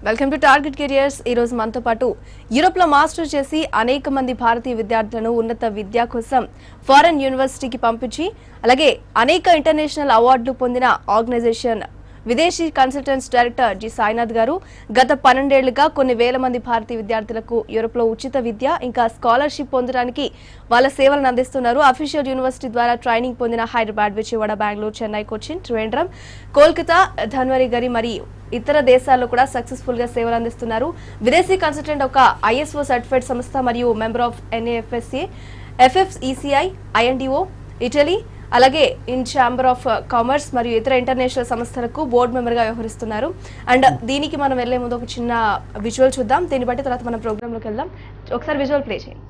Welcome to target careers. ఈ రోజు మనతో పాటు యూరోప్ లో మాస్టర్ చేసి అనేక మంది భారతీయ విద్యార్థులను ఉన్నత విద్య కోసం ఫారెన్ యూనివర్సిటీకి పంపించి అలాగే అనేక ఇంటర్నేషనల్ అవార్డులు పొందిన ఆర్గనైజేషన్ విదేశీ కన్సల్టెంట్స్ డైరెక్టర్ జి సాయినాథ్ గారు గత 12 ఏళ్లుగా కొన్ని వేల మంది భారతీయ విద్యార్థులకు యూరోప్ లో ఉచిత విద్య ఇంకా స్కాలర్షిప్ పొందడానికి వాళ్ళ సేవలను అందిస్తున్నారు. అఫీషియల్ యూనివర్సిటీ ద్వారా ట్రైనింగ్ పొందిన హైదరాబాద్, విజయవాడ, బెంగళూరు, చెన్నై, కొచ్చిన్, త్రివేంద్రం, కోల్కతా, ధన్వరి గరి మరియు ఇతర దేశాల్లో కూడా సక్సెస్ఫుల్ గా సేవలు అందిస్తున్నారు. విదేశీ కన్సల్టెంట్ ఒక ఐఎస్ఓ సర్టిఫైడ్ సంస్థ మరియు member of NAFSA, FFECI, INDO, Italy, అలాగే ఇన్ ఛాంబర్ ఆఫ్ కామర్స్ మరియు ఇతర ఇంటర్నేషనల్ సంస్థలకు బోర్డు మెంబర్ గా వ్యవహరిస్తున్నారు. అండ్ దీనికి మనం వెళ్లే ముందు ఒక చిన్న విజువల్ చూద్దాం. దీన్ని బట్టి తర్వాత మనం ప్రోగ్రామ్ లోకి వెళ్దాం. ఒకసారి విజువల్ ప్లే చేయండి.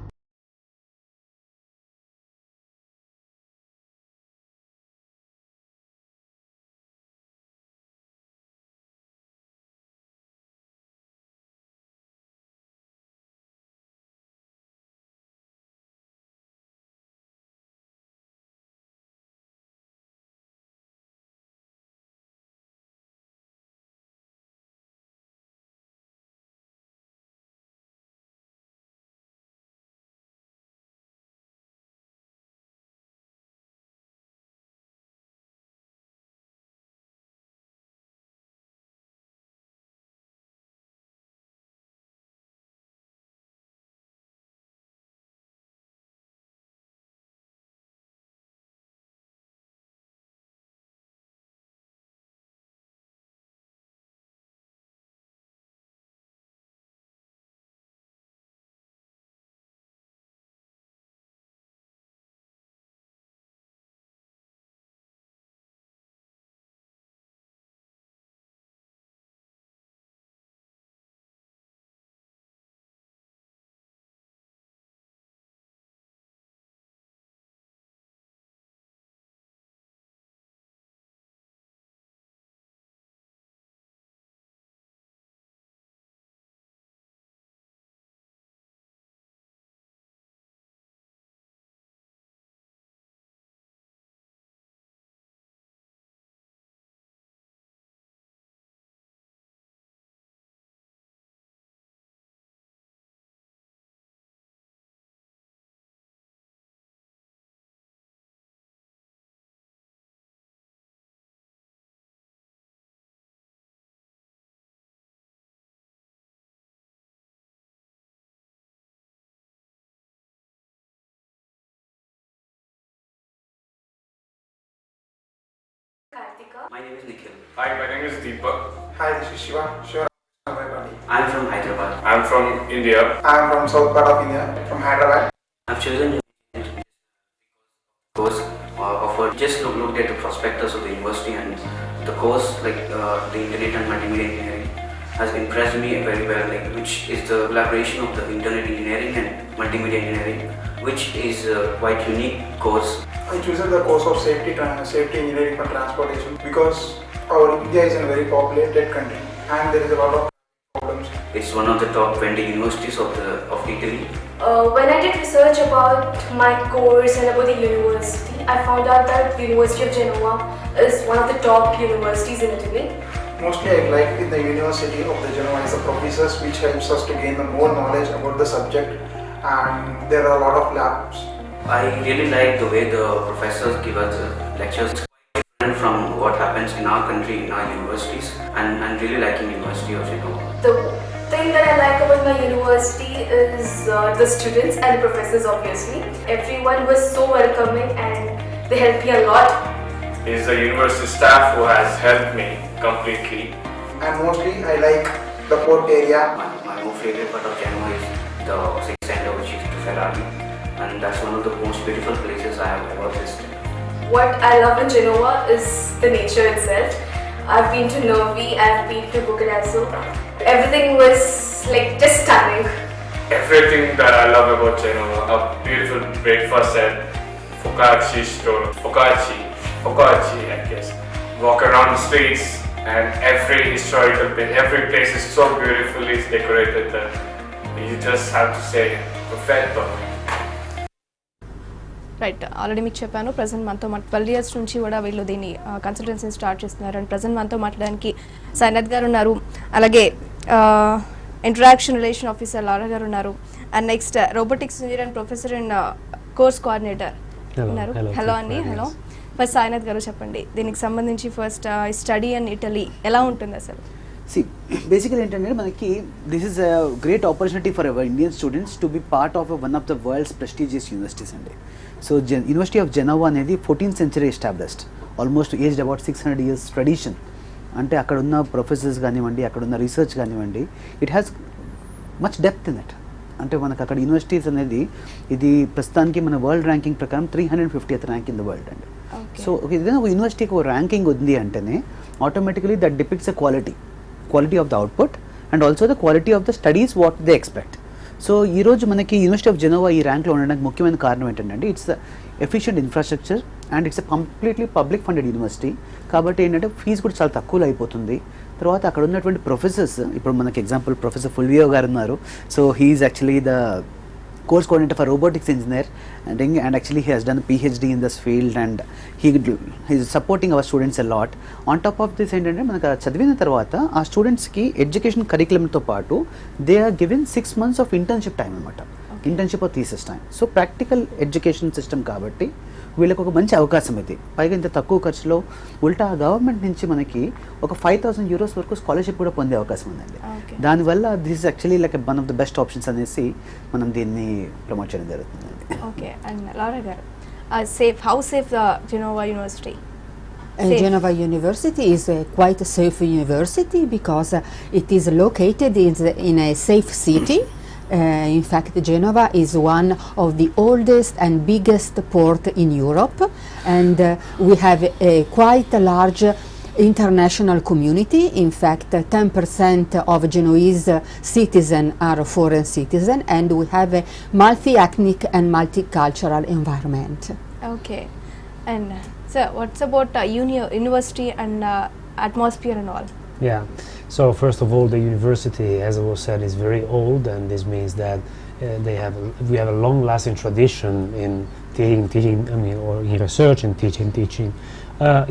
My name is Nikhil. Hi, my name is Deepak. Hi, this is Shiva. Sure, everybody. I'm from Hyderabad. I'm from India. I am from south part of India, from Hyderabad. I've chosen course offered. Just looked at the prospectus of the university, and the course, the internet and multimedia engineering, has impressed me very well. Which is the collaboration of the internet engineering and multimedia engineering, which is a quite unique course. I chosen the course of safety engineering for transportation because our India is a very populated country and there is a lot of problems. It's one of the top 20 universities of Italy. When I did research about my course and about the university, I found out that the University of Genoa is one of the top universities in Italy. Mostly I like in the University of the Genoa is the professors, which helps us to gain more knowledge about the subject, and there are a lot of labs. I really like the way the professors give us lectures. Different from what happens in our country, in our universities, and I'm really liking University of Genoa. The thing that I like about my university is the students and the professors, obviously. Everyone was so welcoming and they helped me a lot. It's the university staff who has helped me completely. And mostly I like the port area. My more favorite part of Genoa is the city center, which is the Ferrari, and that's one of the most beautiful places I have ever visited. What I love in Genoa is the nature itself. I've been to Nervi, I've been to Bucarazo. Everything was just stunning. Everything that I love about Genoa, a beautiful breakfast at Focacci store. Focacci, I guess. Walk around the streets and every historical place, every place is so beautifully decorated that you just have to say perfetto. Right, already మీకు చెప్పాను. Present మనతో 12 years నుంచి కూడా వీళ్ళు దీన్ని కన్సల్టెన్సీని start చేస్తున్నారు. And present మనతో మాట్లాడడానికి సాయినాథ్ గారు ఉన్నారు. అలాగే ఇంటరాక్షన్ రిలేషన్ ఆఫీసర్ లారా గారు ఉన్నారు. And next robotics engineer and professor and course coordinator ఉన్నారు. హలో అండి. హలో. ఫస్ట్ సాయినాథ్ గారు చెప్పండి, దీనికి సంబంధించి ఫస్ట్ స్టడీ ఇన్ ఇటలీ ఎలా ఉంటుంది అసలు? See, basically ఏంటంటే మనకి this is a great opportunity for our Indian students to be part of one of the world's prestigious universities అండి. సో యూనివర్సిటీ ఆఫ్ జెనోవా అనేది 14th century established, almost aged about 600 years tradition. అంటే అక్కడ ఉన్న professors కానివ్వండి, అక్కడ ఉన్న research కానివ్వండి, it has much depth in it. అంటే మనకు అక్కడ యూనివర్సిటీస్ అనేది ఇది ప్రస్తుతానికి మన వరల్డ్ ర్యాంకింగ్ ప్రకారం 350th rank in the world అండి. సో ఏదైనా ఒక యూనివర్సిటీకి ఒక ర్యాంకింగ్ ఉంది అంటేనే automatically that depicts a quality of the output and also the quality of the studies what they expect. So ఈరోజు మనకి యూనివర్సిటీ ఆఫ్ జెనోవా ఈ ర్యాంక్లో ఉండడానికి ముఖ్యమైన కారణం ఏంటంటే it's efficient infrastructure and it's completely public funded university. కాబట్టి ఏంటంటే fee కూడా చాలా తక్కువలో అయిపోతుంది. తర్వాత అక్కడ ఉన్నటువంటి ప్రొఫెసర్స్, ఇప్పుడు మనకి ఎగ్జాంపుల్ ప్రొఫెసర్ ఫుల్వియో గారు ఉన్నారు. So he is actually the course coordinator for robotics engineer and actually he has done a PhD in this field and he is supporting our students a lot. On top of this ఏంటంటే మనకు చదివిన తర్వాత ఆ స్టూడెంట్స్కి education కరికులంతో పాటు they are given 6 months of internship time అనమాట. Internship of thesis time. So practical education system కాబట్టి వీళ్ళకి ఒక మంచి అవకాశం ఇది. పైగా ఇంత తక్కువ ఖర్చులో ఉల్టా గవర్నమెంట్ నుంచి మనకి ఒక 5,000 euros వరకు స్కాలర్షిప్ కూడా పొందే అవకాశం ఉందండి. దానివల్ల this is actually like one of the best options అనేసి మనం దీన్ని ప్రమోట్ చేయడం జరుగుతుందండి. ఓకే. అండ్ లారా గారు, how safe Genova university? Genova University is quite a safe university because it is located in a safe city. In fact, Genova is one of the oldest and biggest port in Europe, and we have a quite a large international community. In fact, 10% of Genoese citizens are foreign citizens, and we have a multi-ethnic and multicultural environment. Okay. And so what's about university and atmosphere and all? Yeah. So first of all, the university, as I was said, is very old, and this means that we have a long-lasting tradition in teaching. I mean, or in research and teaching.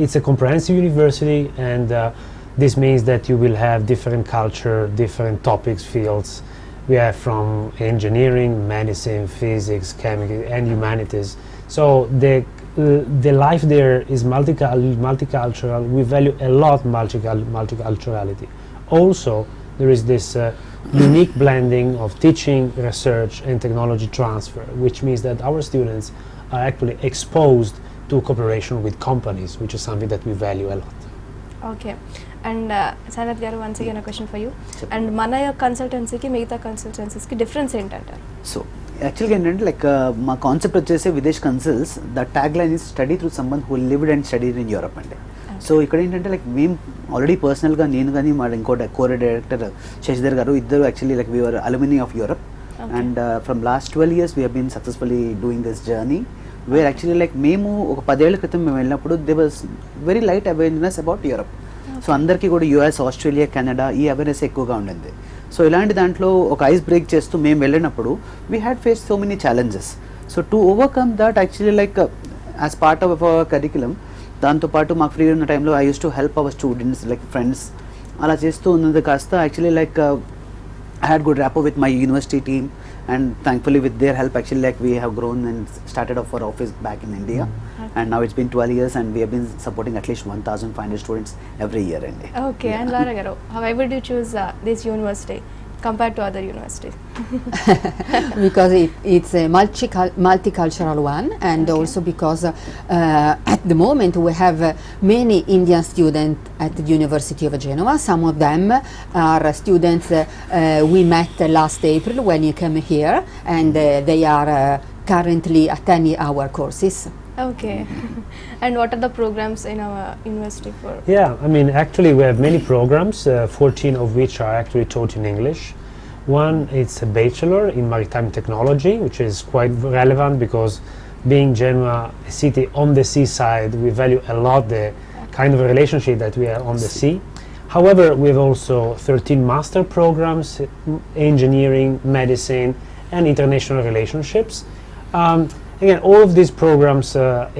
It's a comprehensive university, and this means that you will have different culture, different topics, fields. We have from engineering, medicine, physics, chemistry, and humanities. So the life there is multicultural. We value a lot multiculturality. Also, there is this unique blending of teaching, research, and technology transfer, which means that our students are actually exposed to cooperation with companies, which is something that we value a lot. Okay. And Sainath garu, once again a question for you. And mana consultancy ki megita consultancies ki difference ఏంటంటారు? So యాక్చువల్గా ఏంటంటే like మా concept వచ్చేసి Videsh Consuls, the tag line is study through someone who lived and studied in Europe అండి. So ఇక్కడ ఏంటంటే like మేము already పర్సనల్గా నేను కానీ మా ఇంకో డైరెక్టర్ శశిధర్ గారు ఇద్దరు actually like we are alumni of Europe, and from last 12 years we been successfully doing this journey where actually like మేము ఒక 10 ఏళ్ల క్రితం మేము వెళ్ళినప్పుడు they was very light awareness about Europe. So అందరికీ కూడా యూఎస్, ఆస్ట్రేలియా, కెనడా ఈ అవేర్నెస్ ఎక్కువగా ఉండింది. సో ఇలాంటి దాంట్లో ఒక ఐస్ బ్రేక్ చేస్తూ మేము వెళ్ళినప్పుడు we had face so many challenges. So to overcome that actually like as part of our curriculum, దాంతోపాటు మాకు ఫ్రీ ఉన్న టైంలో I use to help our students like friends. అలా చేస్తూ ఉన్నది కాస్త actually like I had good rapport with my university team, and thankfully with their help actually like we have grown and started off our office back in India. And now it's been 12 years and we have been supporting at least 1,500 students every year. Okay. And Laura garu, however did you choose this university compared to other universities? Because it's a multicultural one, and also because at the moment we have many Indian students at the University of Genova. Some of them are students we met last April when you came here, and they are currently attending our courses. Okay. And what are the programs in our university for? Yeah, I mean, actually we have many programs, 14 of which are actually taught in English. One, it's a bachelor in maritime technology, which is quite relevant because being Genoa, a city on the seaside, we value a lot the kind of relationship that we have on the sea. However, we have also 13 master programs, engineering, medicine, and international relationships. Again, all of these programs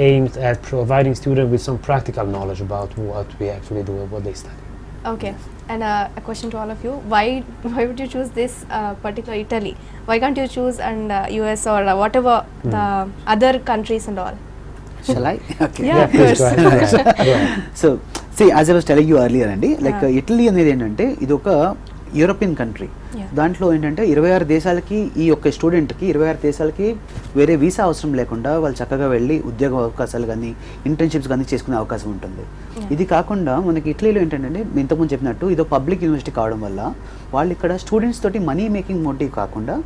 aimed at providing students with some practical knowledge about what we actually do and what they study. Okay. And a question to all of you: Why would you choose this particular Italy? Why can't you choose and US or whatever the other countries and all? Shall I? Okay. Yeah, of please course. go ahead. Go ahead. So as I was telling you earlier అండి, like Italy అనేది ఏంటంటే ఇది ఒక European country. Yeah. దాంట్లో ఏంటంటే 26 దేశాలకి ఈ యొక్క స్టూడెంట్కి 26 దేశాలకి వేరే వీసా అవసరం లేకుండా వాళ్ళు చక్కగా వెళ్ళి ఉద్యోగ అవకాశాలు కానీ ఇంటర్న్షిప్స్ కానీ చేసుకునే అవకాశం ఉంటుంది. ఇది కాకుండా మనకి ఇటలీలో ఏంటంటే ఇంతకుముందు చెప్పినట్టు ఇదో పబ్లిక్ యూనివర్సిటీ కావడం వల్ల వాళ్ళు ఇక్కడ స్టూడెంట్స్ తోటి మనీ మేకింగ్ మోటివ్ కాకుండా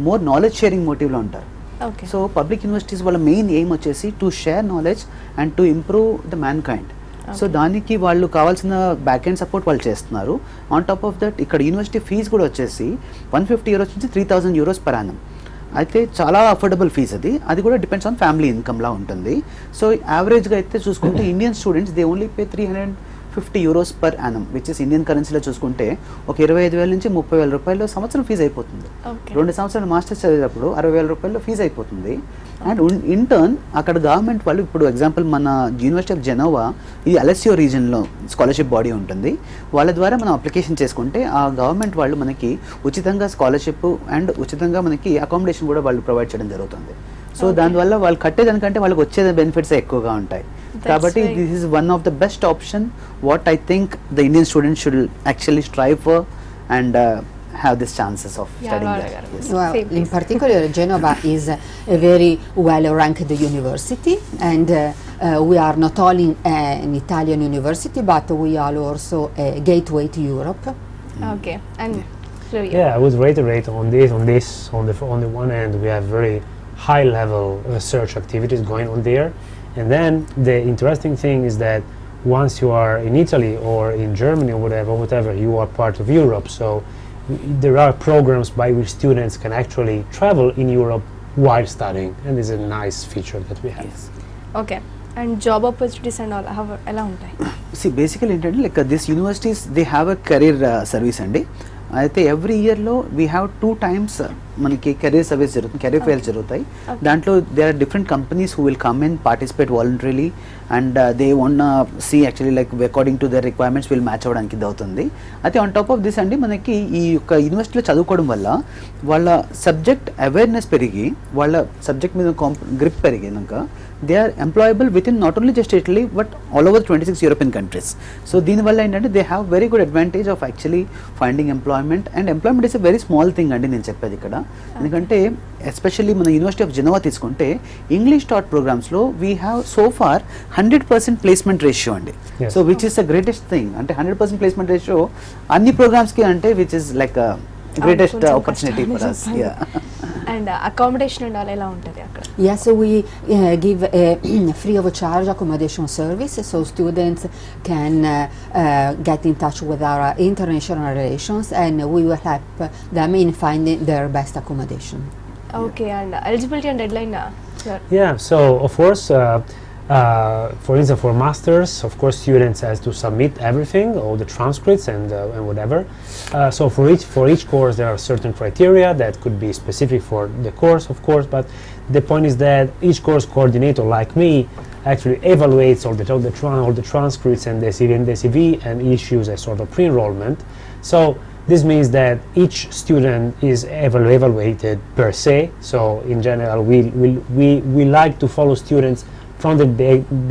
మోర్ నాలెడ్జ్ షేరింగ్ మోటివ్లో ఉంటారు. Okay. సో పబ్లిక్ యూనివర్సిటీస్ వాళ్ళ మెయిన్ ఎయిమ్ వచ్చేసి to share knowledge and to improve the man kind. So దానికి వాళ్ళు కావాల్సిన బ్యాక్ ఎండ్ సపోర్ట్ వాళ్ళు చేస్తున్నారు. ఆన్ టాప్ ఆఫ్ దట్ ఇక్కడ యూనివర్సిటీ ఫీజు కూడా వచ్చేసి 150 euros నుంచి 3000 euros per annum. అయితే చాలా అఫోర్డబుల్ ఫీజ్ అది కూడా డిపెండ్స్ ఆన్ ఫ్యామిలీ ఇన్కమ్లా ఉంటుంది. సో యావరేజ్గా అయితే చూసుకుంటే Indian students they only pay 350 euros per annum, which is Indian కరెన్సీలో చూసుకుంటే ఒక 25,000 నుంచి 30,000 రూపాయలు సంవత్సరం ఫీజు అయిపోతుంది. Okay. 2 సంవత్సరాలు మాస్టర్స్ చదివేటప్పుడు 60,000 రూపాయలు ఫీజు అయిపోతుంది. అండ్ ఇన్ టర్న్ అక్కడ గవర్నమెంట్ వాళ్ళు ఇప్పుడు ఎగ్జాంపుల్ మన యూనివర్సిటీ ఆఫ్ జెనోవా ఇది అలెసియో రీజన్లో స్కాలర్షిప్ బాడీ ఉంటుంది. వాళ్ళ ద్వారా మనం అప్లికేషన్ చేసుకుంటే ఆ గవర్నమెంట్ వాళ్ళు మనకి ఉచితంగా స్కాలర్షిప్ అండ్ ఉచితంగా మనకి అకామిడేషన్ కూడా వాళ్ళు ప్రొవైడ్ చేయడం జరుగుతుంది. సో దానివల్ల వాళ్ళు కట్టేదానికంటే వాళ్ళకి వచ్చే బెనిఫిట్స్ ఎక్కువగా ఉంటాయి. కాబట్టి this is one of the best option what I think the Indian students should actually strive for and have these chances of studying there. Yes. Well, in particular, Genova is a very well-ranked university, and we are not only an Italian university, but we are also a gateway to Europe. Okay. And Ravi? Yeah, I would reiterate on the one hand, we have very high-level research activities going on there, and then the interesting thing is that once you are in Italy or in Germany or whatever, you are part of Europe. So there are programs by which students can actually travel in Europe while studying, and this is a nice feature that we have. Yes. Okay. And job opportunities and all ఎలా ఉంటాయి? See, basically ఏంటంటే like this universities they have a career service అండి. అయితే every ఇయర్లో we have 2 times మనకి career service జరుగుతుంది, career fairs జరుగుతాయి. దాంట్లో there are different companies who will come in participate voluntarily and they want see actually like according to their requirements వీళ్ళు match అవ్వడానికి ఇది అవుతుంది. అయితే ఆన్ టాప్ ఆఫ్ దిస్ అండి మనకి ఈ యొక్క యూనివర్సిటీలో చదువుకోవడం వల్ల వాళ్ళ సబ్జెక్ట్ అవేర్నెస్ పెరిగి వాళ్ళ సబ్జెక్ట్ మీద గ్రిప్ పెరిగినాక they are employable with in not only just Italy but all over 26 European countries. So దీనివల్ల ఏంటంటే they have very good advantage of actually finding employment. And employment is a very small thing అండి నేను చెప్పేది ఇక్కడ. ఎందుకంటే especially మన university of Genova తీసుకుంటే English taught ప్రోగ్రామ్స్లో we have so far 100% placement ratio అండి. So which is the greatest thing. అంటే 100% ప్లేస్మెంట్ రేషియో అన్ని ప్రోగ్రామ్స్కి అంటే which is like greatest opportunity for us. And accommodation and ఎలా ఉంటుంది అక్కడ? Yes, we give a free of charge accommodation service, so students can get in touch with our international relations, and we will help them in finding their best accommodation. Okay. And eligibility and deadline? Yeah, so of course, for instance, for masters, of course, students has to submit everything, all the transcripts and whatever. So for each course, there are certain criteria that could be specific for the course, of course. But the point is that each course coordinator, like me, actually evaluates all the transcripts and the CV and issues a sort of pre-enrollment. So this means that each student is evaluated per se. So in general, we like to follow students from the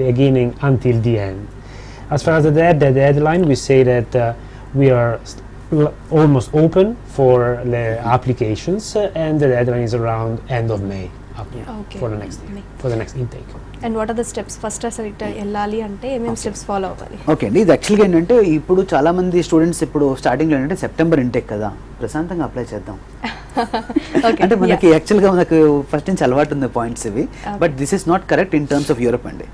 beginning until the end. As far as the deadline, we say that we are almost open for the applications, and the deadline is around end of May Okay. for the next intake. And what are the steps? First అసలు ఇట్లా వెళ్ళాలి అంటే ఏమేమి steps follow అవ్వాలి? Okay అండి, ఇది యాక్చువల్గా ఏంటంటే ఇప్పుడు చాలామంది స్టూడెంట్స్ ఇప్పుడు స్టార్టింగ్లో ఏంటంటే సెప్టెంబర్ ఇంటేక్ కదా, ప్రశాంతంగా అప్లై చేద్దాం. అంటే మనకి యాక్చువల్గా మనకు ఫస్ట్ నుంచి అలవాటు ఉంది పాయింట్స్ ఇవి. But this is not correct in terms of Europe అండి.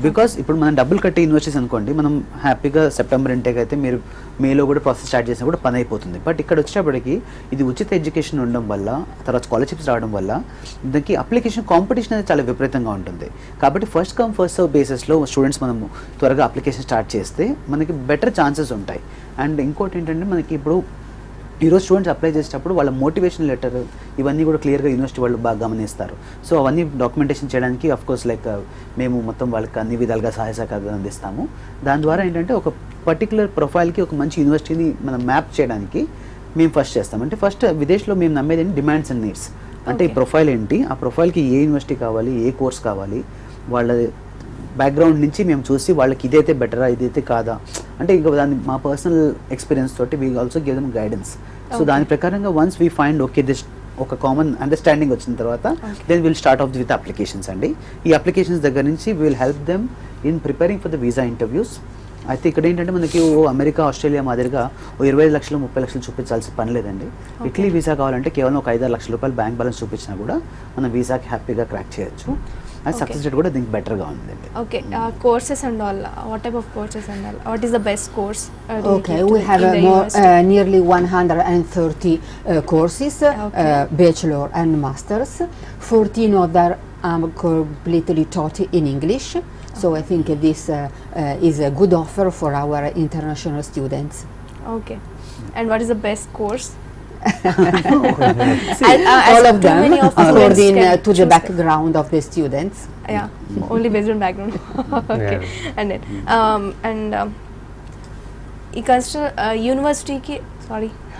బికాస్ ఇప్పుడు మనం డబ్బులు కట్టి యూనివర్సిటీస్ అనుకోండి, మనం హ్యాపీగా సెప్టెంబర్ ఇంటేక్ అయితే మీరు మేలో కూడా ప్రాసెస్ స్టార్ట్ చేసినా కూడా పని అయిపోతుంది. బట్ ఇక్కడ వచ్చేటప్పటికి ఇది ఉచిత ఎడ్యుకేషన్ ఉండడం వల్ల, తర్వాత స్కాలర్షిప్స్ రావడం వల్ల దానికి అప్లికేషన్ కాంపిటీషన్ అనేది చాలా విపరీతంగా ఉంటుంది. కాబట్టి ఫస్ట్ కమ్ ఫస్ట్ సర్వ్ బేసిస్లో స్టూడెంట్స్ మనము త్వరగా అప్లికేషన్ స్టార్ట్ చేస్తే మనకి బెటర్ ఛాన్సెస్ ఉంటాయి. అండ్ ఇంకోటి ఏంటంటే మనకి ఇప్పుడు ఈరోజు స్టూడెంట్స్ అప్లై చేసేటప్పుడు వాళ్ళ మోటివేషన్ లెటర్ ఇవన్నీ కూడా క్లియర్గా యూనివర్సిటీ వాళ్ళు బాగా గమనిస్తారు. సో అవన్నీ డాక్యుమెంటేషన్ చేయడానికి కోర్స్ లైక్ మేము మొత్తం వాళ్ళకి అన్ని విధాలుగా సహాయ సహకారాలు అందిస్తాము. దాని ద్వారా ఏంటంటే ఒక పర్టికులర్ ప్రొఫైల్కి ఒక మంచి యూనివర్సిటీని మనం మ్యాప్ చేయడానికి మేము ఫస్ట్ చేస్తాం. అంటే ఫస్ట్ విదేశ్లో మేము నమ్మేది డిమాండ్స్ అండ్ నీడ్స్. అంటే ఈ ప్రొఫైల్ ఏంటి, ఆ ప్రొఫైల్కి ఏ యూనివర్సిటీ కావాలి, ఏ కోర్స్ కావాలి, వాళ్ళ బ్యాక్గ్రౌండ్ నుంచి మేము చూసి వాళ్ళకి ఇదైతే బెటరా ఇదైతే కాదా అంటే ఇంకా దాన్ని మా పర్సనల్ ఎక్స్పీరియన్స్ తోటి we also give them guidance. So దాని ప్రకారంగా once we find okay this ఒక కామన్ అండర్స్టాండింగ్ వచ్చిన తర్వాత then will start off with applications అండి. ఈ అప్లికేషన్స్ దగ్గర నుంచి will help them in preparing for the visa interviews. అయితే ఇక్కడ ఏంటంటే మనకి అమెరికా ఆస్ట్రేలియా మాదిరిగా 25 లక్షలు 30 లక్షలు చూపించాల్సిన పని లేదండి. ఇటలీ వీసా కావాలంటే కేవలం ఒక 5-6 లక్షల రూపాయలు బ్యాంక్ బ్యాలెన్స్ చూపించినా కూడా మనం వీసాకి హ్యాపీగా క్రాక్ చేయొచ్చు. అది సక్సెస్ రేట్ కూడా దీనికి బెటర్గా ఉందండి. Okay, courses and all. What type of courses and all? What is the best course? Okay, we have nearly 130 courses, bachelor and masters. 14 of them are completely taught in English. So I think this is a good offer for our international students. Okay. And what is the best course? All of them many of the according students can to the choose background of the students. Yeah, only based on background. Okay. And then you consider university ki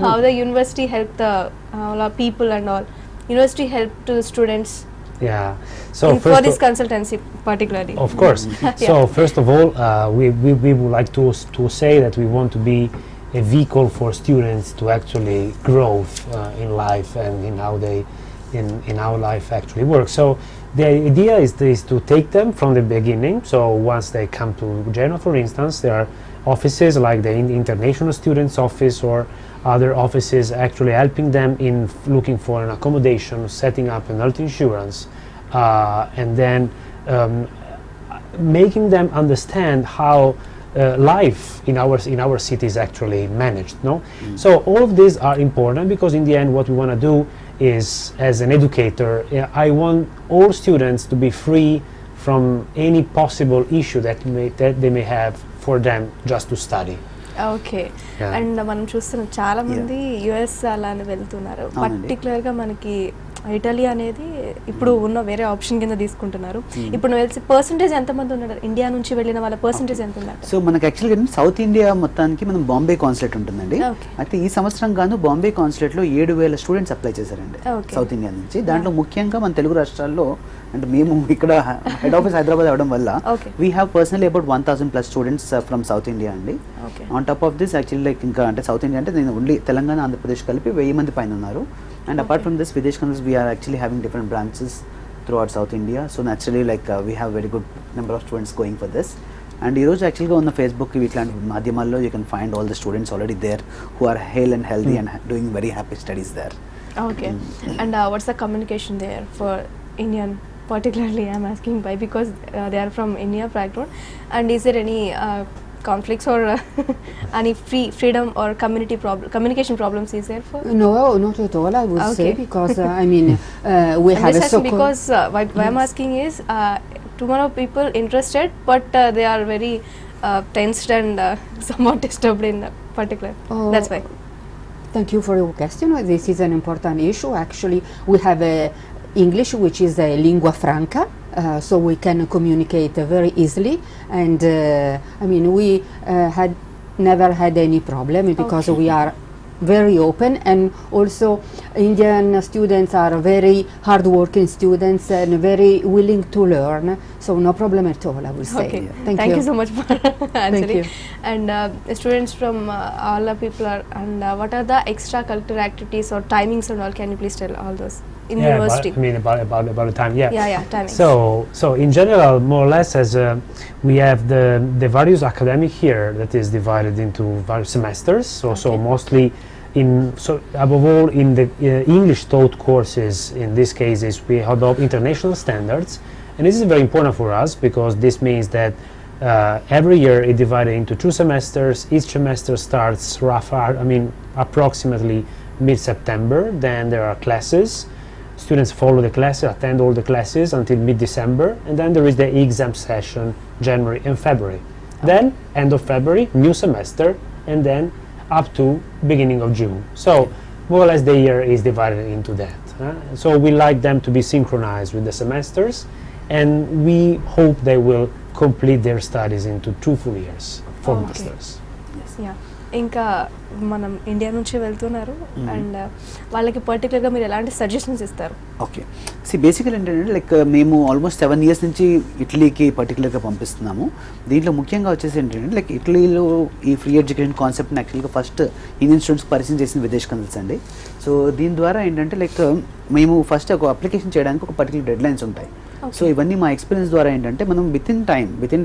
how the university help the people and all. University help to the students Yeah. So for first this consultancy particularly. of course. So first of all, we would like to say that we want to be a vehicle for students to actually grow in life and in how they in how life actually works. So the idea is to take them from the beginning. So once they come to Genoa, for instance, there are offices like the International Students Office or other offices actually helping them in looking for an accommodation, setting up an health insurance, and then making them understand how life in our city is actually managed. So all of these are important because in the end what we want to do is, as an educator, I want all students to be free from any possible issue that they may have for them just to study. Okay. Yeah. And మనం చూస్తున్నాం చాలా మంది US అలానే వెళ్తున్నారు. పర్టికులర్గా మనకి Italy అనేది ఇప్పుడు ఉన్న వేరే ఆప్షన్ కింద తీసుకుంటున్నారు. ఇప్పుడు నువ్వు తెలిసి పర్సంటేజ్ ఎంతమంది ఉన్నారు ఇండియా నుంచి వెళ్ళిన వాళ్ళ పర్సంటేజ్ ఎంత ఉన్నారు? సో మనకి యాక్చువల్గా సౌత్ ఇండియా మొత్తానికి మనం బాంబే కాన్సులేట్ ఉంటుందండి. Okay. అయితే ఈ సంవత్సరం గాను బాంబే కాన్సులేట్లో 7,000 స్టూడెంట్స్ అప్లై చేశారండి Okay. సౌత్ ఇండియా నుంచి. దాంట్లో ముఖ్యంగా మన తెలుగు రాష్ట్రాల్లో అంటే మేము ఇక్కడ హెడ్ ఆఫీస్ హైదరాబాద్ అవడం వల్ల Okay. We have personally about 1,000+ students from south India అండి. Okay. On top of this actually like ఇంకా అంటే సౌత్ ఇండియా అంటే నేను ఓన్లీ తెలంగాణ ఆంధ్రప్రదేశ్ కలిపి 1000 మంది పైన ఉన్నారు. And apart from this, Videsh Consults, we are actually having different branches throughout South India. So naturally, like we have very good number of students going for this. And ఈ రోజు యాక్చువల్గా ఉన్న ఫేస్బుక్ ఇట్లాంటి మాధ్యమాల్లో you can find all the students already there who are hale and healthy and doing very happy studies there. Okay. And what's the communication there for Indian? Particularly, I'm asking why because they are from India background. And is there any conflicts or any freedom or communication problems is there for? No, not at all, I would say, Okay. because I mean we I'm have just a asking because why I'm asking is too many people interested but they are very tensed and somewhat disturbed in particular. That's why. Thank you for your question. This is an important issue. Actually, we have English, which is a lingua franca, so we can communicate very easily. And I mean, we had never had any problem because Okay. we are very open, and also Indian students are very hardworking students and very willing to learn. So no problem at all, I would say. Okay. Thank Thank you. you so much for answering. you. And students from all the people are and what are the extracurricular activities or timings and all? Can you please tell all those in university? About the time. Yeah, timings. So in general, more or less, as we have the various academic here that is divided into various semesters. So mostly above all in the English taught courses, in this case is we adopt international standards, and this is very important for us because this means that every year it divided into 2 semesters. Each semester starts approximately mid-September. Then there are classes. Students follow the classes, attend all the classes until mid-December, and then there is the exam session January and February. Then end of February, new semester, and then up to beginning of June. So more or less the year is divided into that. So we like them to be synchronized with the semesters, and we hope they will complete their studies into 2 full years for Okay. masters. Yeah ఇంకా మనం India నుంచి వెళ్తున్నారు and వాళ్ళకి పర్టికులర్గా మీరు ఎలాంటి suggestions ఇస్తారు? Okay, బేసికల్ ఏంటంటే లైక్ మేము ఆల్మోస్ట్ 7 years నుంచి ఇటలీకి పర్టికులర్గా పంపిస్తున్నాము. దీంట్లో ముఖ్యంగా వచ్చేసి ఏంటంటే లైక్ ఇటలీలో ఈ ఫ్రీ ఎడ్యుకేషన్ కాన్సెప్ట్ని యాక్చువల్గా ఫస్ట్ ఇండియన్ స్టూడెంట్స్కి పరిచయం చేసిన విదేశ్ కన్సల్ట్స్ అండి. సో దీని ద్వారా ఏంటంటే లైక్ మేము ఫస్ట్ ఒక అప్లికేషన్ చేయడానికి ఒక పర్టికులర్ డెడ్ లైన్స్ ఉంటాయి. సో ఇవన్నీ మా ఎక్స్పీరియన్స్ ద్వారా ఏంటంటే మనం విత్ ఇన్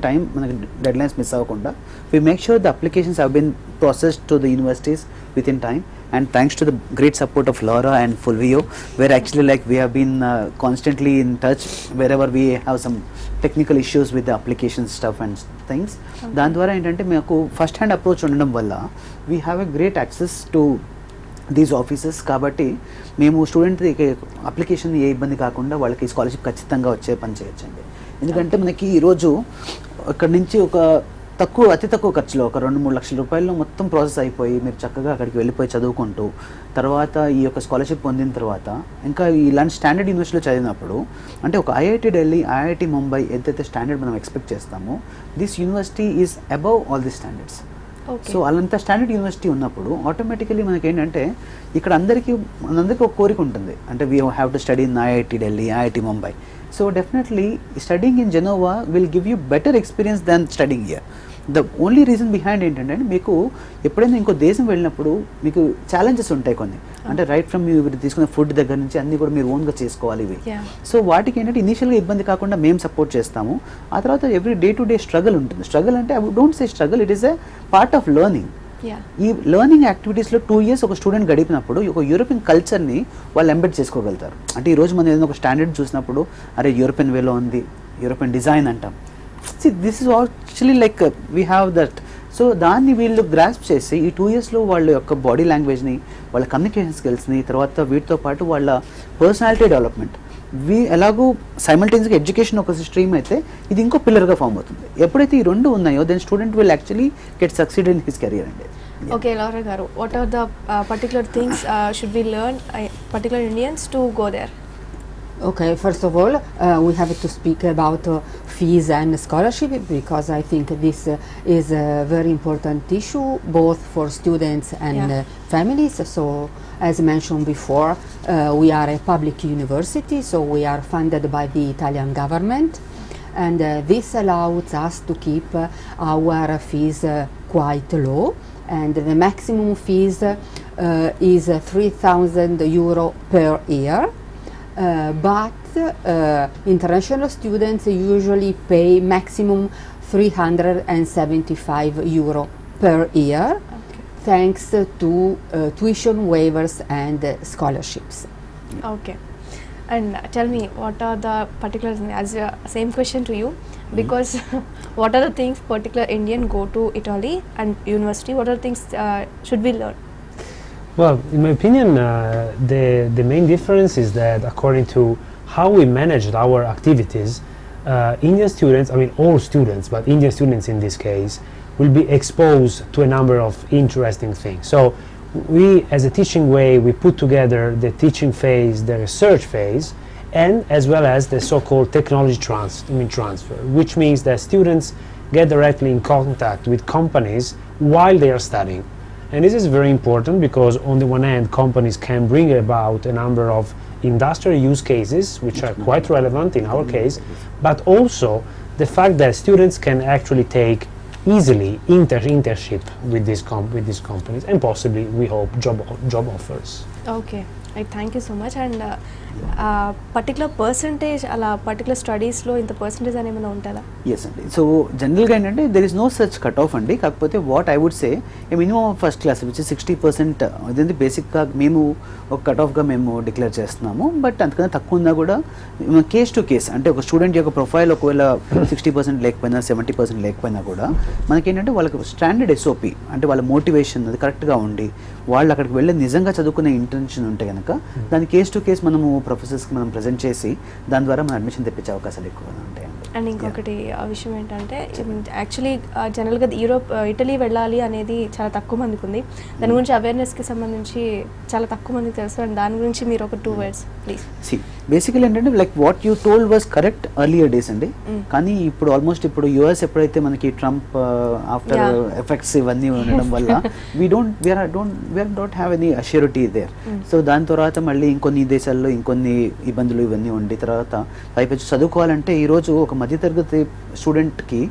టైం మనకి డెడ్ లైన్స్ మిస్ అవ్వకుండా we make sure the applications have been processed to the universities within time. And thanks to the great support of Laura and Fulvio, where actually like we have been constantly in touch wherever we have some technical issues with the application stuff and things. దాని ద్వారా ఏంటంటే మాకు first hand approach ఉండడం వల్ల we have a great access to these offices. కాబట్టి మేము student application ఏ ఇబ్బంది కాకుండా వాళ్ళకి స్కాలర్షిప్ ఖచ్చితంగా వచ్చే పని చేయొచ్చండి. ఎందుకంటే మనకి ఈరోజు ఇక్కడ నుంచి అతి తక్కువ ఖర్చులో ఒక 2-3 లక్షల రూపాయల్లో మొత్తం ప్రాసెస్ అయిపోయి మీరు చక్కగా అక్కడికి వెళ్ళిపోయి చదువుకుంటూ తర్వాత ఈ యొక్క స్కాలర్షిప్ పొందిన తర్వాత ఇంకా ఇలాంటి స్టాండర్డ్ యూనివర్సిటీలో చదివినప్పుడు అంటే ఒక ఐఐటి ఢిల్లీ, ఐఐటి ముంబై ఎంతైతే స్టాండర్డ్ మనం ఎక్స్పెక్ట్ చేస్తామో this university is above all the standards. So అలాంత స్టాండర్డ్ యూనివర్సిటీ ఉన్నప్పుడు ఆటోమేటికలీ మనకి ఏంటంటే ఇక్కడ అందరికీ ఒక కోరిక ఉంటుంది, అంటే we have to study in IIT Delhi, IIT Mumbai. So definitely studying in Genova will give you better experience than studying here. The only reason behind ఏంటంటే మీకు ఎప్పుడైనా ఇంకో దేశం వెళ్ళినప్పుడు మీకు ఛాలెంజెస్ ఉంటాయి కొన్ని, అంటే రైట్ ఫ్రమ్ మీరు తీసుకునే ఫుడ్ దగ్గర నుంచి అన్నీ కూడా మీరు ఓన్గా చేసుకోవాలి ఇవి. సో వాటికి ఏంటంటే ఇనీషియల్గా ఇబ్బంది కాకుండా మేము సపోర్ట్ చేస్తాము. ఆ తర్వాత every day to day struggle ఉంటుంది. స్ట్రగుల్ అంటే I don't say struggle, it is a part of learning. ఈ లెర్నింగ్ యాక్టివిటీస్లో 2 years ఒక స్టూడెంట్ గడిపినప్పుడు ఒక యూరోపియన్ కల్చర్ని వాళ్ళు ఎంబెడ్ చేసుకోగలుగుతారు. అంటే ఈరోజు మనం ఏదైనా ఒక స్టాండర్డ్ చూసినప్పుడు అరే యూరోపియన్ వేలో ఉంది, యూరోపియన్ డిజైన్ అంటాం. This is actually like we have that. So దాన్ని వీళ్ళు గ్రాస్ప్ చేసి ఈ 2 yearsలో వాళ్ళ యొక్క బాడీ లాంగ్వేజ్ని, వాళ్ళ కమ్యూనికేషన్ స్కిల్స్ని, తర్వాత వీటితో పాటు వాళ్ళ పర్సనాలిటీ డెవలప్మెంట్, ఎలాగో సైమల్టేనియస్గా ఎడ్యుకేషన్ ఒక స్ట్రీమ్ అయితే ఇది ఇంకో పిల్లర్గా ఫామ్ అవుతుంది. ఎప్పుడైతే ఈ రెండు ఉన్నాయో then student will actually get succeed in his career అండి. Okay Laura garu, what are the particular things should we learn particular Indians to go there? Okay, first of all, we have to speak about fees and scholarship, because I think this is a very important issue both for students and families. So as mentioned before, we are a public university, so we are funded by the Italian government, and this allows us to keep our fees quite low, and the maximum fees is 3,000 euro per year. But international students usually pay maximum 375 euro per year, thanks to tuition waivers and scholarships. Okay, and tell me what are the particulars, as same question to you, because what are the things particular Indian go to Italy and university, what are the things should we learn? Well, in my opinion, the main difference is that according to how we managed our activities, Indian students, I mean all students, but Indian students in this case, will be exposed to a number of interesting things. So we, as a teaching way, we put together the teaching phase, the research phase, and as well as the so-called technology transfer, which means that students get directly in contact with companies while they are studying. And this is very important because on the one hand companies can bring about a number of industrial use cases which are quite relevant in our case, but also the fact that students can actually take easily internship with these companies and possibly we hope job offers. Okay, thank you so much. And particular percentage అలా particular స్టడీస్లో ఇంత percentage అని ఏమైనా ఉంటుందా? Yes అండి. So జనరల్గా ఏంటంటే there is no such cut off అండి. కాకపోతే what I would say minimum first class which 60%, అదేంటి బేసిక్గా మేము ఒక కట్ ఆఫ్గా మేము డిక్లేర్ చేస్తున్నాము. బట్ అంతకన్నా తక్కువ ఉన్నా కూడా కేస్ టు కేస్, అంటే ఒక స్టూడెంట్ యొక్క ప్రొఫైల్ ఒకవేళ 60% లేకపోయినా 70% లేకపోయినా కూడా మనకేంటంటే వాళ్ళకి స్టాండర్డ్ SOP, అంటే వాళ్ళ మోటివేషన్ అది కరెక్ట్గా ఉండి వాళ్ళు అక్కడికి వెళ్ళి నిజంగా చదువుకునే ఇంటెన్షన్ ఉంటే కనుక దాని కేస్ టు కేస్ మనము ప్రొఫెసర్స్కి మనం ప్రజెంట్ చేసి దాని ద్వారా మనం అడ్మిషన్ తెప్పించే అవకాశాలు ఎక్కువగా ఉంటాయండి. అండ్ ఇంకొకటి ఆ విషయం ఏంటంటే యాక్చువల్లీ జనరల్గా ఇటలీ వెళ్ళాలి అనేది చాలా తక్కువ మందికి ఉంది. దాని గురించి అవేర్నెస్కి సంబంధించి చాలా తక్కువ మందికి తెలుసు. అండ్ దాని గురించి మీరు ఒక 2 words ప్లీజ్. బేసికలీ ఏంటంటే like what you told was correct earlier days అండి. కానీ ఇప్పుడు ఆల్మోస్ట్ ఇప్పుడు యూఎస్ ఎప్పుడైతే మనకి ట్రంప్ ఆఫ్టర్ ఎఫెక్ట్స్ ఇవన్నీ ఉండడం వల్ల we don't have any assurity there. So దాని తర్వాత మళ్ళీ ఇంకొన్ని దేశాల్లో ఇంకొన్ని ఇబ్బందులు ఇవన్నీ ఉండి తర్వాత పైపచ్చి చదువుకోవాలంటే ఈరోజు ఒక మధ్యతరగతి స్టూడెంట్కి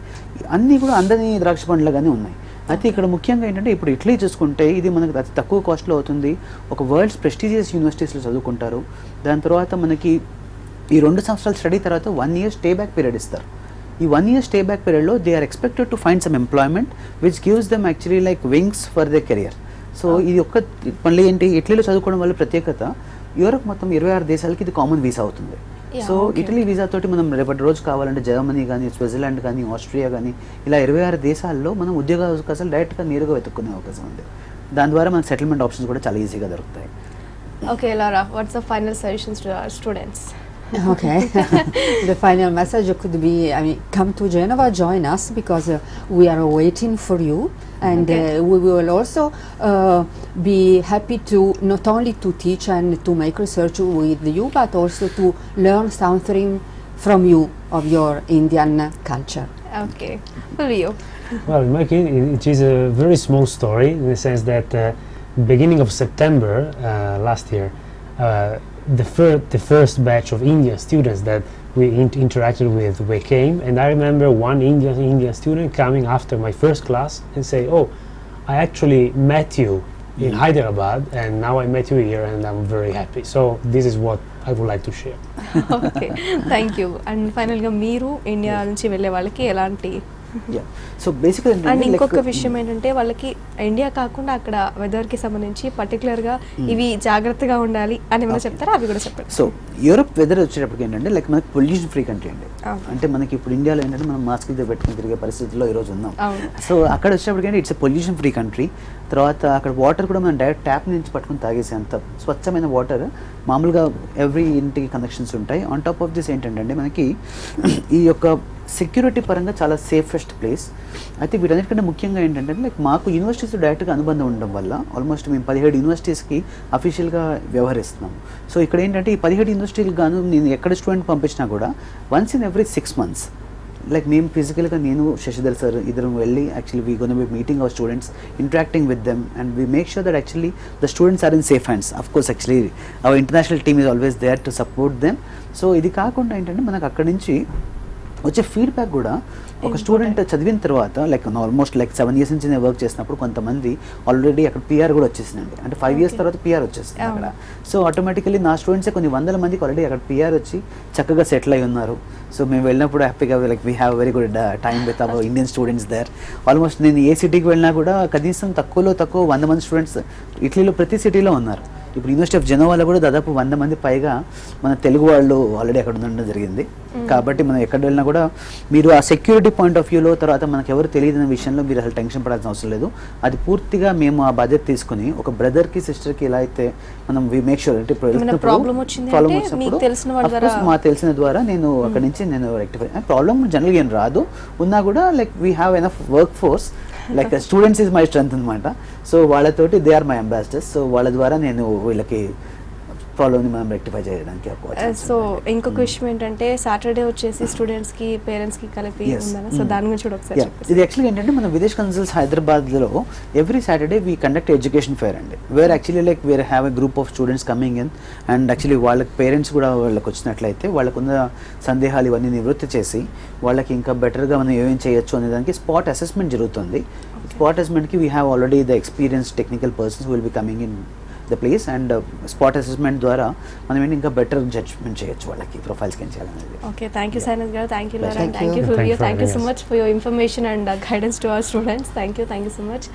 అన్నీ కూడా అందరినీ ద్రాక్ష పండ్లగానే ఉన్నాయి. అయితే ఇక్కడ ముఖ్యంగా ఏంటంటే ఇప్పుడు ఇటలీ చూసుకుంటే ఇది మనకు అతి తక్కువ కాస్ట్లో అవుతుంది. ఒక వరల్డ్స్ ప్రెస్టీజియస్ యూనివర్సిటీస్లో చదువుకుంటారు. దాని తర్వాత మనకి ఈ 2 సంవత్సరాల స్టడీ తర్వాత 1 year స్టే బ్యాక్ పీరియడ్ ఇస్తారు. ఈ 1 year స్టే బ్యాక్ పీరియడ్లో they are expected to find some employment which gives them actually like wings for the career. So ఇది ఒక్క మళ్ళీ ఏంటి ఇటలీలో చదువుకోవడం వల్ల ప్రత్యేకత యూరోప్ మొత్తం 26 దేశాలకి ఇది కామన్ వీసా అవుతుంది. సో ఇటలీ వీసా తోటి మనం రేపటి రోజు కావాలంటే జర్మనీ కానీ స్విట్జర్లాండ్ కానీ ఆస్ట్రియా కానీ ఇలా 26 దేశాల్లో మనం ఉద్యోగ అవకాశాలు డైరెక్ట్గా నేరుగా వెతుక్కునే అవకాశం ఉంది. దాని ద్వారా మనకు సెటిల్మెంట్ ఆప్షన్స్ కూడా చాలా ఈజీగా దొరుకుతాయి. Okay Lara, what's the final suggestions to our students? Okay. The final message could be, I mean, come to Genova, join us because we are waiting for you, and we will also be happy to not only to teach and to make research with you, but also to learn something from you of your Indian culture. Okay. Who are you? Well, in my case, it is a very small story in the sense that beginning of September last year, the first batch of Indian students that we interacted with, we came, and I remember one Indian student coming after my first class and say, "Oh, I actually met you in Hyderabad, and now I met you here, and I'm very happy." So this is what I would like to share. Okay, thank you. And finally, మీరు India నుంచి వెళ్ళే వాళ్ళకి ఎలాంటి so బేసికల్ and ఇంకొక విషయం ఏంటంటే వాళ్ళకి ఇండియా కాకుండా అక్కడ వెదర్కి సంబంధించి పర్టికులర్గా ఇవి జాగ్రత్తగా ఉండాలి అని ఏమైనా చెప్తారా? అవి కూడా చెప్పండి. సో యూరోప్ వెదర్ వచ్చేటప్పటికి ఏంటంటే లైక్ మనకి పొల్యూషన్ ఫ్రీ కంట్రీ అండి. అంటే మనకి ఇప్పుడు ఇండియాలో ఏంటంటే మనం మాస్కులతో పెట్టుకుని తిరిగే పరిస్థితుల్లో ఈరోజు ఉన్నాం. సో అక్కడ వచ్చేటప్పటికి it's a pollution free country. తర్వాత అక్కడ వాటర్ కూడా మనం డైరెక్ట్ ట్యాప్ నుంచి పట్టుకుని తాగేసే అంత స్వచ్ఛమైన వాటర్ మామూలుగా ఎవ్రీ ఇంటికి కనెక్షన్స్ ఉంటాయి. ఆన్ టాప్ ఆఫ్ దిస్ ఏంటంటే మనకి ఈ యొక్క సెక్యూరిటీ పరంగా చాలా సేఫెస్ట్ ప్లేస్. అయితే వీటన్నిటికంటే ముఖ్యంగా ఏంటంటే లైక్ మాకు యూనివర్సిటీస్తో డైరెక్ట్గా అనుబంధం ఉండడం వల్ల ఆల్మోస్ట్ మేము 17 యూనివర్సిటీస్కి అఫీషియల్గా వ్యవహరిస్తున్నాం. సో ఇక్కడ ఏంటంటే ఈ 17 యూనివర్సిటీలకు గాను నేను ఎక్కడ స్టూడెంట్ పంపించినా కూడా once in every 6 months like మేము ఫిజికల్గా నేను శశిధర్ సార్ ఇద్దరం వెళ్ళి actually we gonna be meeting our students, interacting with them, and we make sure that actually the students are in safe hands. Of course actually our international team is always there to support them. So ఇది కాకుండా ఏంటంటే మనకు అక్కడి నుంచి వచ్చే feedback కూడా ఒక student చదివిన తర్వాత లైక్ ఆల్మోస్ట్ లైక్ 7 years నుంచి నేను వర్క్ చేసినప్పుడు కొంతమంది ఆల్రెడీ అక్కడ పిఆర్ కూడా వచ్చేసిందండి. అంటే 5 years తర్వాత పిఆర్ వచ్చేసింది అక్కడ. సో ఆటోమేటికలీ నా స్టూడెంట్సే కొన్ని 100 మందికి ఆల్రెడీ అక్కడ పిఆర్ వచ్చి చక్కగా సెటిల్ అయి ఉన్నారు. సో మేము వెళ్ళినప్పుడు హ్యాపీగా like we have very good time with our Indian students there. Almost నేను ఏ సిటీకి వెళ్ళినా కూడా కనీసం తక్కువలో తక్కువ 100 మంది స్టూడెంట్స్ ఇటలీలో ప్రతి సిటీలో ఉన్నారు. ఇప్పుడు యూనివర్సిటీ ఆఫ్ జెనోవాలో కూడా దాదాపు 100 మంది పైగా మన తెలుగు వాళ్ళు ఆల్రెడీ అక్కడ ఉండడం జరిగింది. కాబట్టి మనం ఎక్కడ వెళ్ళినా కూడా మీరు ఆ సెక్యూరిటీ పాయింట్ ఆఫ్ వ్యూలో తర్వాత మనకు ఎవరు తెలియదన్న విషయంలో మీరు అసలు టెన్షన్ పడాల్సిన అవసరం లేదు. అది పూర్తిగా మేము ఆ బాధ్యత తీసుకుని ఒక బ్రదర్కి సిస్టర్కి ఎలా అయితే మనం వి మేక్ షూర్ అంటే ప్రాబ్లం వచ్చినప్పుడు మా తెలిసిన ద్వారా నేను అక్కడ నుంచి నేను రెక్టిఫై ప్రాబ్లమ్ జనరల్గా ఏం రాదు. ఉన్నా కూడా like we have enough work force like students is my strength అనమాట. సో వాళ్ళతోటి they are my ambassadors. So వాళ్ళ ద్వారా నేను వీళ్ళకి ప్రాబ్లమ్ని మనం రెక్టిఫై చేయడానికి. సో ఇంకొక విషయం ఏంటంటే సాటర్డే వచ్చేసి స్టూడెంట్స్కి పేరెంట్స్కి కలిపి ఉందన్న, సో దాని గురించి కూడా ఒకసారి ఇది యాక్చువల్గా ఏంటంటే మన విదేశ్ కన్సల్స్ హైదరాబాద్లో every Saturday we conduct education fair అండి. Where actually like where have a group of students coming in and actually వాళ్ళకి పేరెంట్స్ కూడా వాళ్ళకి వచ్చినట్లయితే వాళ్ళకున్న సందేహాలు ఇవన్నీ నివృత్తి చేసి వాళ్ళకి ఇంకా బెటర్గా మనం ఏమేం చేయొచ్చు అనే దానికి స్పాట్ అసెస్మెంట్ జరుగుతుంది. స్పాట్ అసెస్మెంట్కి we have already the experience technical persons will be coming in the place and spot assessment ద్వారా మనం ఏంటి ఇంకా బెటర్ జడ్జ్మెంట్ చేయొచ్చు వాళ్ళకి ప్రొఫైల్స్ ఏం చేయాలనేది. ఓకే, థ్యాంక్ యూ సైనత్ గారు, thank you Lara, thank you for you, thank you so much for your information and guidance to our students. Thank you so much.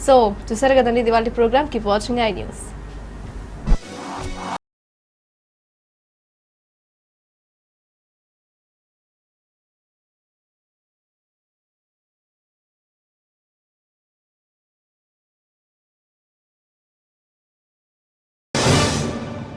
So చూసారు కదండి ఇది వాళ్ళ program. Keep watching I news.